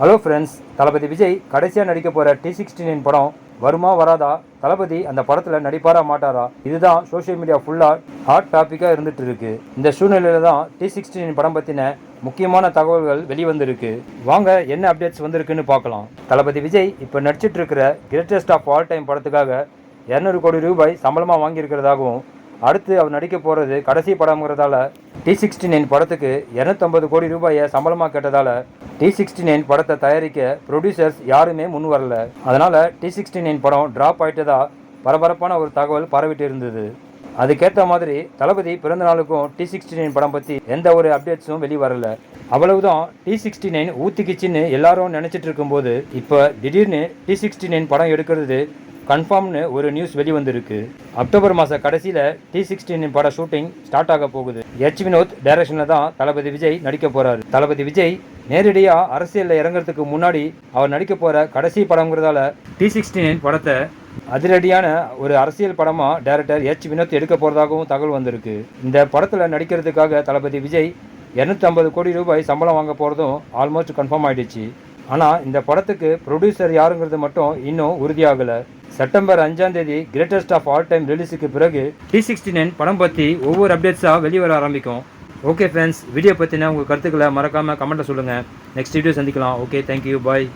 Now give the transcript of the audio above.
Hello friends, தளபதி விஜய் கடைசியாக நடிக்க போகிற T69 படம் வருமா வராதா? தளபதி அந்த படத்தில் நடிப்பாரா மாட்டாரா? இதுதான் சோஷியல் மீடியா ஃபுல்லாக ஹாட் டாப்பிக்காக இருந்துட்டு இருக்கு. இந்த சூழ்நிலையில தான் T69 படம் பற்றின முக்கியமான தகவல்கள் வெளிவந்திருக்கு. வாங்க என்ன அப்டேட்ஸ் வந்திருக்குன்னு பார்க்கலாம். தளபதி விஜய் இப்போ நடிச்சிட்டு இருக்கிற கிரேட்டஸ்ட் ஆஃப் ஆல் டைம் படத்துக்காக 200 கோடி ரூபாய் சம்பளமாக வாங்கியிருக்கிறதாகவும், அடுத்து அவர் நடிக்க போகிறது கடைசி படம்ங்கிறதால T69 படத்துக்கு 250 கோடி ரூபாயை சம்பளமாக கேட்டதால் T69 படத்தை தயாரிக்க ப்ரொடியூசர்ஸ் யாருமே முன் வரல. அதனால் T69 படம் ட்ராப் ஆகிட்டதா பரபரப்பான ஒரு தகவல் பரவிட்டு இருந்தது. அதுக்கேற்ற மாதிரி தளபதி பிறந்த நாளுக்கும் T69 படம் பற்றி எந்த ஒரு அப்டேட்ஸும் வெளிவரல. அவ்வளவுதான், T69 ஊத்திக்கிச்சின்னு எல்லாரும் நினச்சிட்டு இருக்கும்போது இப்போ திடீர்னு T69 படம் எடுக்கிறது கன்ஃபார்ம்னு ஒரு நியூஸ் வெளிவந்திருக்கு. அக்டோபர் மாத கடைசியில் T69 பட ஷூட்டிங் ஸ்டார்ட் ஆக போகுது. வினோத் டைரக்ஷனில் தான் தளபதி விஜய் நடிக்க போகிறாரு. தளபதி விஜய் நேரடியாக அரசியலில் இறங்குறதுக்கு முன்னாடி அவர் நடிக்க போகிற கடைசி படங்கிறதால T69 படத்தை அதிரடியான ஒரு அரசியல் படமாக டைரக்டர் வினோத் எடுக்க போகிறதாகவும் தகவல் வந்திருக்கு. இந்த படத்தில் நடிக்கிறதுக்காக தளபதி விஜய் 250 கோடி ரூபாய் சம்பளம் வாங்க போகிறதும் ஆல்மோஸ்ட் கன்ஃபார்ம் ஆகிடுச்சு. ஆனால் இந்த படத்துக்கு ப்ரொடியூசர் யாருங்கிறது மட்டும் இன்னும் உறுதியாகலை. செப்டம்பர் 5ஆம் தேதி கிரேட்டஸ்ட் ஆஃப் ஆல் டைம் ரிலீஸுக்கு பிறகு T69 படம் பற்றி ஒவ்வொரு அப்டேட்ஸாக வெளிவர ஆரம்பிக்கும். ஓகே ஃப்ரெண்ட்ஸ், வீடியோ பற்றின உங்கள் கருத்துக்களை மறக்காமல் கமெண்ட்டில் சொல்லுங்கள். நெக்ஸ்ட் வீடியோ சந்திக்கலாம். ஓகே, தேங்க்யூ, பாய்.